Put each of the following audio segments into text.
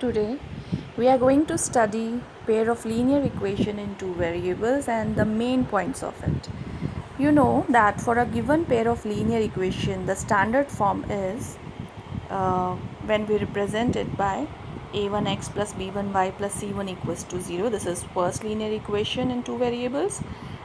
Today we are going to study pair of linear equation in two variables and the main points of it. You know that for a given pair of linear equation the standard form is when we represent it by a1x plus b1y plus c1 equals to 0. This is first linear equation in two variables,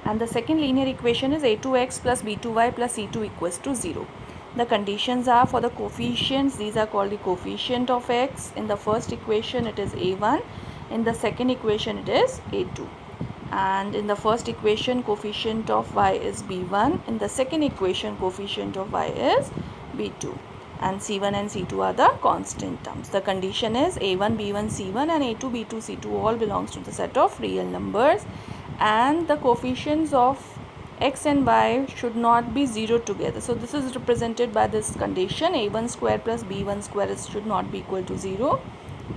and the second linear equation is a2x plus b2y plus c2 equals to 0. The conditions are for the coefficients. These are called the coefficient of x. In the first equation it is a1, in the second equation it is a2, and in the first equation coefficient of y is b1, in the second equation coefficient of y is b2, and c1 and c2 are the constant terms. The condition is a1 b1 c1 and a2 b2 c2 all belongs to the set of real numbers, and the coefficients of x and y should not be 0 together. So this is represented by this condition: a1 square plus b1 square should not be equal to 0,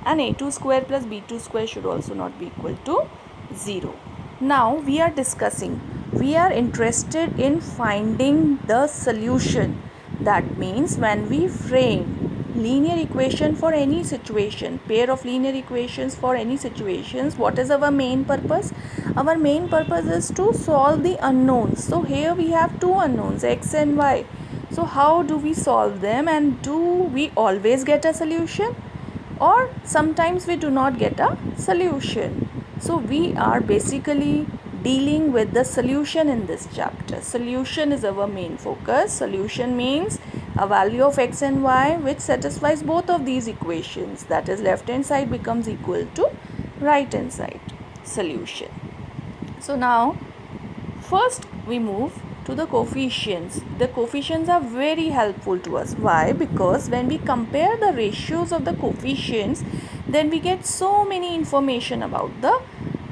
and a2 square plus b2 square should also not be equal to 0. Now we are interested in finding the solution. That means when we frame linear equation for any situation, pair of linear equations for any situations, what is our main purpose? Our main purpose is to solve the unknowns. So here we have two unknowns, x and y. So how do we solve them, and do we always get a solution, or sometimes we do not get a solution? So we are basically dealing with the solution in this chapter. Solution is our main focus. Solution means a value of x and y which satisfies both of these equations, that is left hand side becomes equal to right hand side. Solution. So now first we move to the coefficients. The coefficients are very helpful to us. Why? Because when we compare the ratios of the coefficients, then we get so many information about the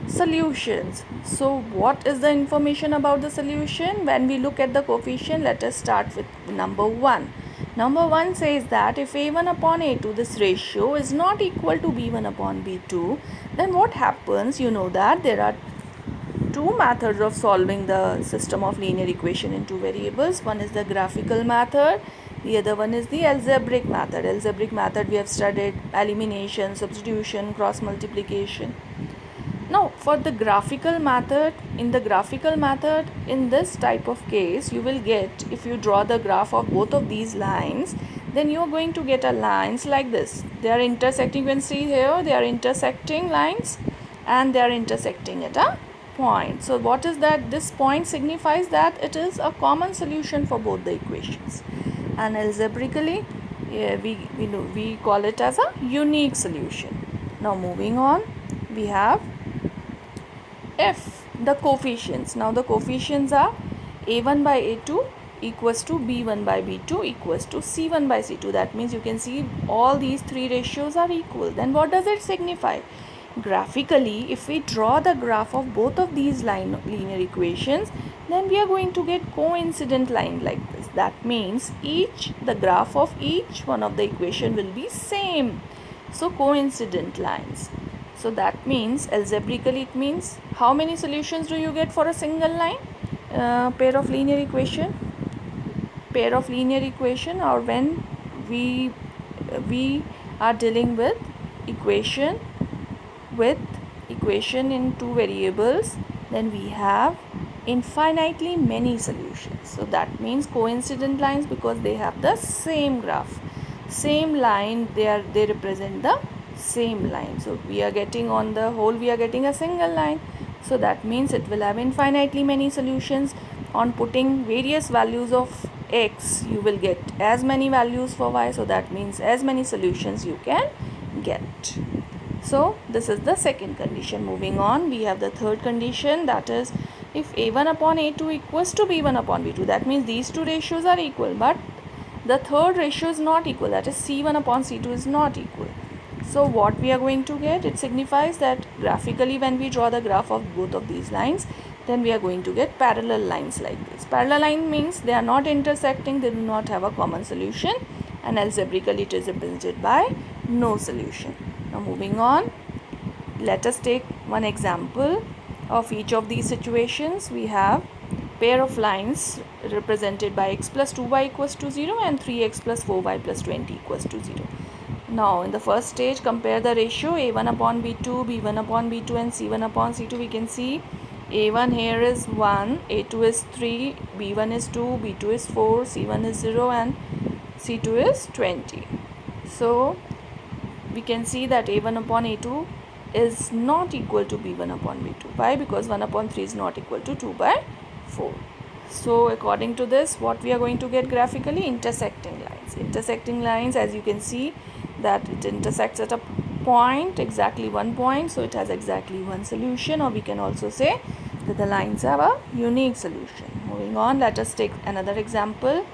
solutions. So what is the information about the solution? When we look at the coefficient, let us start with number 1. Number 1 says that if a1 upon a2, this ratio is not equal to b1 upon b2, then what happens? You know that there are two methods of solving the system of linear equation in two variables. One is the graphical method, the other one is the algebraic method. Algebraic method we have studied elimination, substitution, cross multiplication. Now for the graphical method, in this type of case you will get, if you draw the graph of both of these lines, then you are going to get a lines like this. They are intersecting. You can see here they are intersecting lines, and they are intersecting at a point. So what is that? This point signifies that it is a common solution for both the equations, and algebraically we call it as a unique solution. Now moving on, we have F, the coefficients. Now the coefficients are a1 by a2 equals to b1 by b2 equals to c1 by c2. That means you can see all these three ratios are equal. Then what does it signify? Graphically, if we draw the graph of both of these linear equations, then we are going to get coincident line like this. That means the graph of each one of the equation will be same. So coincident lines. So that means algebraically it means how many solutions do you get for a single line? Pair of linear equation, or when we are dealing with equation in two variables, then we have infinitely many solutions. So that means coincident lines, because they have the same graph, same line, they represent the same line. So we are getting, on the whole, we are getting a single line. So that means it will have infinitely many solutions. On putting various values of x, you will get as many values for y. So that means as many solutions you can get. So this is the second condition. Moving on, we have the third condition, that is if a1 upon a2 equals to b1 upon b2. That means these two ratios are equal, but the third ratio is not equal, that is c1 upon c2 is not equal. So what we are going to get? It signifies that graphically when we draw the graph of both of these lines, then we are going to get parallel lines like this. Parallel line means they are not intersecting, they do not have a common solution, and algebraically it is represented by no solution. Now moving on, let us take one example of each of these situations. We have pair of lines represented by x plus 2y equals to 0 and 3x plus 4y plus 20 equals to 0. Now in the first stage, compare the ratio a1 upon b2, b1 upon b2 and c1 upon c2. We can see a1 here is 1, a2 is 3, b1 is 2, b2 is 4, c1 is 0 and c2 is 20. So we can see that a1 upon a2 is not equal to b1 upon b2. Why? Because 1 upon 3 is not equal to 2 by 4. So according to this, what we are going to get graphically? Intersecting lines. Intersecting lines, as you can see, that it intersects at a point, exactly one point, so it has exactly one solution, or we can also say that the lines have a unique solution. Moving on, let us take another example.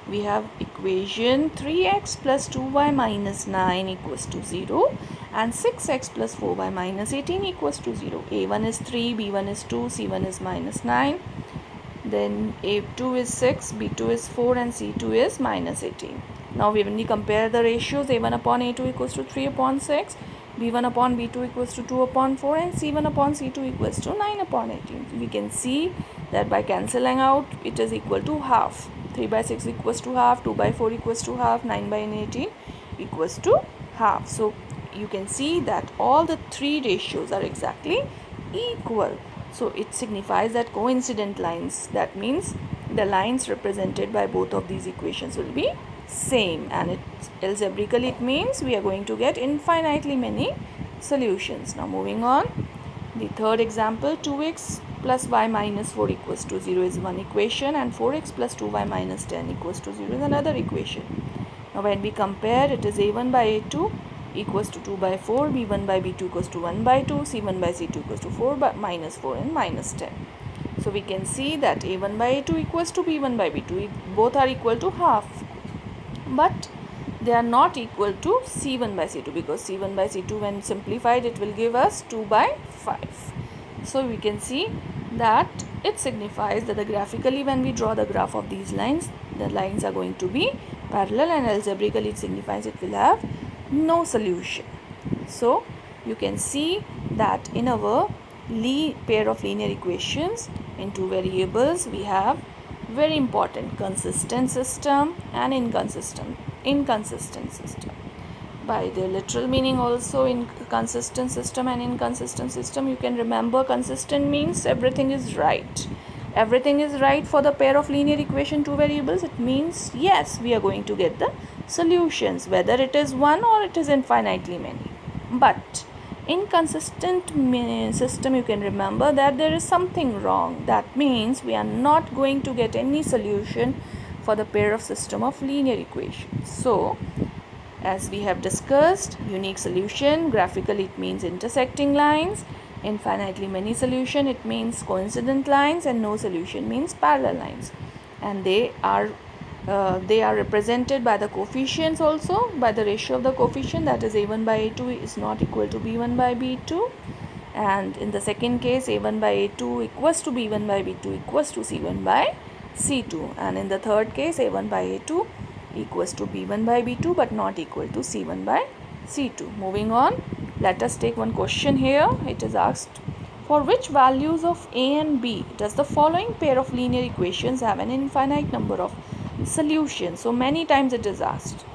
We have equation 3x plus 2y minus 9 equals to 0 and 6x plus 4y minus 18 equals to 0. a1 is 3, b1 is 2, c1 is minus 9. Then a2 is 6, b2 is 4 and c2 is minus 18. Now when we compare the ratios, a1 upon a2 equals to 3 upon 6, b1 upon b2 equals to 2 upon 4 and c1 upon c2 equals to 9 upon 18. We can see that by cancelling out, it is equal to half. 3 by 6 equals to half, 2 by 4 equals to half, 9 by 18 equals to half. So you can see that all the three ratios are exactly equal. So it signifies that coincident lines. That means the lines represented by both of these equations will be same, and algebraically it means we are going to get infinitely many solutions. Now moving on, the third example, 2x plus y minus 4 equals to 0 is one equation and 4x plus 2y minus 10 equals to 0 is another equation. Now when we compare, it is a1 by a2 equals to 2 by 4, b1 by b2 equals to 1 by 2, c1 by c2 equals to 4 by minus 4 and minus 10. So we can see that a1 by a2 equals to b1 by b2. Both are equal to half, but they are not equal to c1 by c2, because c1 by c2 when simplified it will give us 2 by 5. So we can see that it signifies that graphically when we draw the graph of these lines, the lines are going to be parallel, and algebraically it signifies it will have no solution. So you can see that in our pair of linear equations in two variables, we have very important consistent system and inconsistent system. By their literal meaning also, inconsistent system and inconsistent system, you can remember consistent means everything is right. Everything is right for the pair of linear equation two variables. It means yes, we are going to get the solutions, whether it is one or it is infinitely many. But inconsistent system, you can remember that there is something wrong. That means we are not going to get any solution for the pair of system of linear equations. So as we have discussed, unique solution, graphically it means intersecting lines. Infinitely many solution, it means coincident lines, and no solution means parallel lines. And they are represented by the coefficients also, by the ratio of the coefficient, that is a1 by a2 is not equal to b1 by b2, and in the second case a1 by a2 equals to b1 by b2 equals to c1 by c2, and in the third case a1 by a2 equals to b1 by b2 but not equal to c1 by c2. Moving on, let us take one question here. It is asked, for which values of a and b does the following pair of linear equations have an infinite number of solutions? So many times it is asked,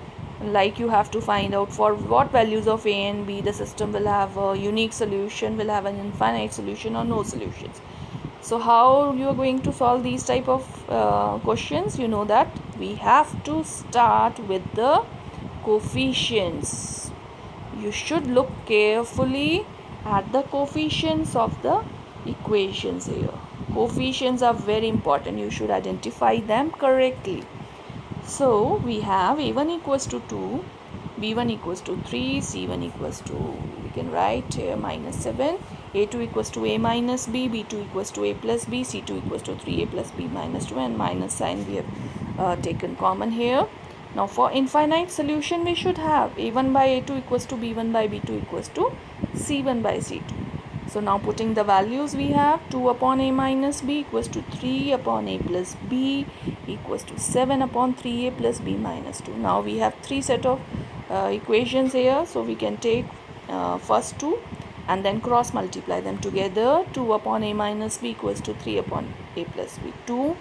like you have to find out for what values of a and b the system will have a unique solution, will have an infinite solution or no solutions. So how you are going to solve these type of questions? You know that we have to start with the coefficients. You should look carefully at the coefficients of the equations here. Coefficients are very important. You should identify them correctly. So we have a1 equals to 2, b1 equals to 3, c1 equals to, we can write here minus 7, a2 equals to a minus b, b2 equals to a plus b, c2 equals to 3a plus b minus 2, and minus sign we have taken common here. Now for infinite solution, we should have a1 by a2 equals to b1 by b2 equals to c1 by c2. So now putting the values, we have 2 upon a minus b equals to 3 upon a plus b equals to 7 upon 3a plus b minus 2. Now we have three set of equations here. So we can take first two and then cross multiply them together. 2 upon a minus b equals to 3 upon a plus b. 2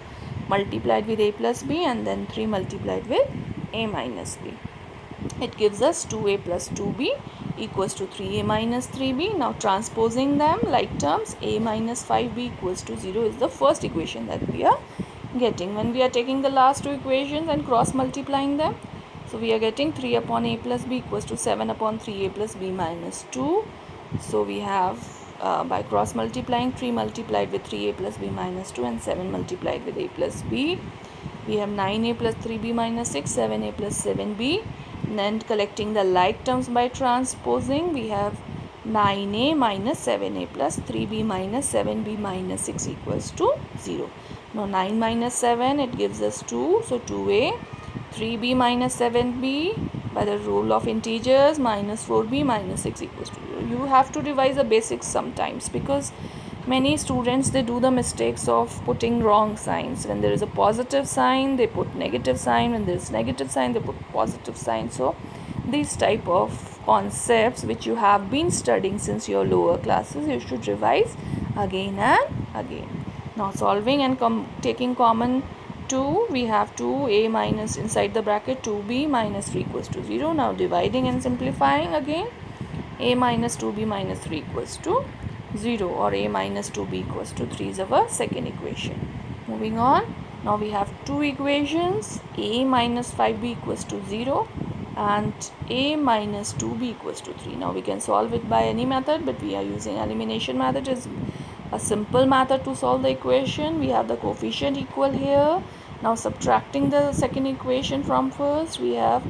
multiplied with a plus b and then 3 multiplied with a minus b. it gives us 2a plus 2b equals to 3a minus 3b. Now transposing them like terms, a minus 5b equals to 0 is the first equation that we are getting. When we are taking the last two equations and cross multiplying them, so we are getting 3 upon a plus b equals to 7 upon 3a plus b minus 2. So we have by cross multiplying 3 multiplied with 3a plus b minus 2 and 7 multiplied with a plus b. We have 9a plus 3b minus 6, 7a plus 7b. And then collecting the like terms by transposing, we have 9a minus 7a plus 3b minus 7b minus 6 equals to 0. Now 9 minus 7, it gives us 2. So 2a, 3b minus 7b by the rule of integers minus 4b minus 6 equals to 0. You have to revise the basics sometimes, because many students, they do the mistakes of putting wrong signs. When there is a positive sign, they put negative sign. When there is negative sign, they put positive sign. So these type of concepts which you have been studying since your lower classes, you should revise again and again. Now solving and taking common 2, we have 2a minus inside the bracket 2b minus 3 equals to 0. Now dividing and simplifying again, a minus 2b minus 3 equals to 0, or a minus 2b equals to 3 is our second equation. Moving on, now we have two equations, a minus 5b equals to 0 and a minus 2b equals to 3. Now we can solve it by any method, but we are using elimination method. It is a simple method to solve the equation. We have the coefficient equal here. Now subtracting the second equation from first, we have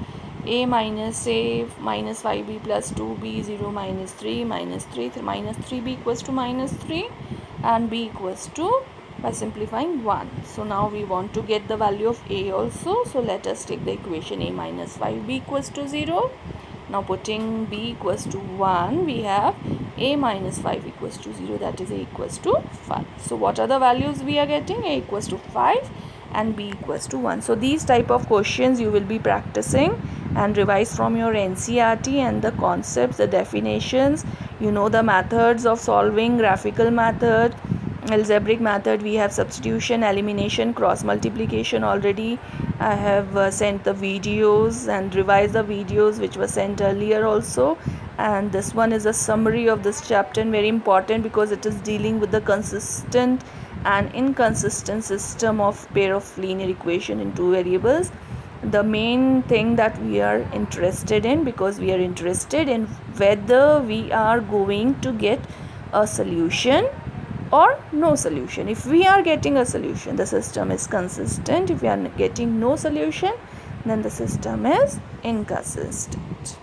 a minus 5b plus 2b 0 minus 3 minus 3 minus 3b equals to minus 3 and b equals to, by simplifying, 1. So now we want to get the value of a also. So let us take the equation a minus 5b equals to 0. Now putting b equals to 1, we have a minus 5 equals to 0, that is a equals to 5. So what are the values we are getting? A equals to 5 and b equals to 1. So these type of questions you will be practicing and revise from your NCERT, and the concepts, the definitions, you know the methods of solving, graphical method, algebraic method. We have substitution, elimination, cross multiplication. Already I have sent the videos and revised the videos which were sent earlier also, and this one is a summary of this chapter, and very important because it is dealing with the consistent and inconsistent system of pair of linear equation in two variables. The main thing that we are interested in, because we are interested in whether we are going to get a solution or no solution. If we are getting a solution, the system is consistent. If we are getting no solution, then the system is inconsistent.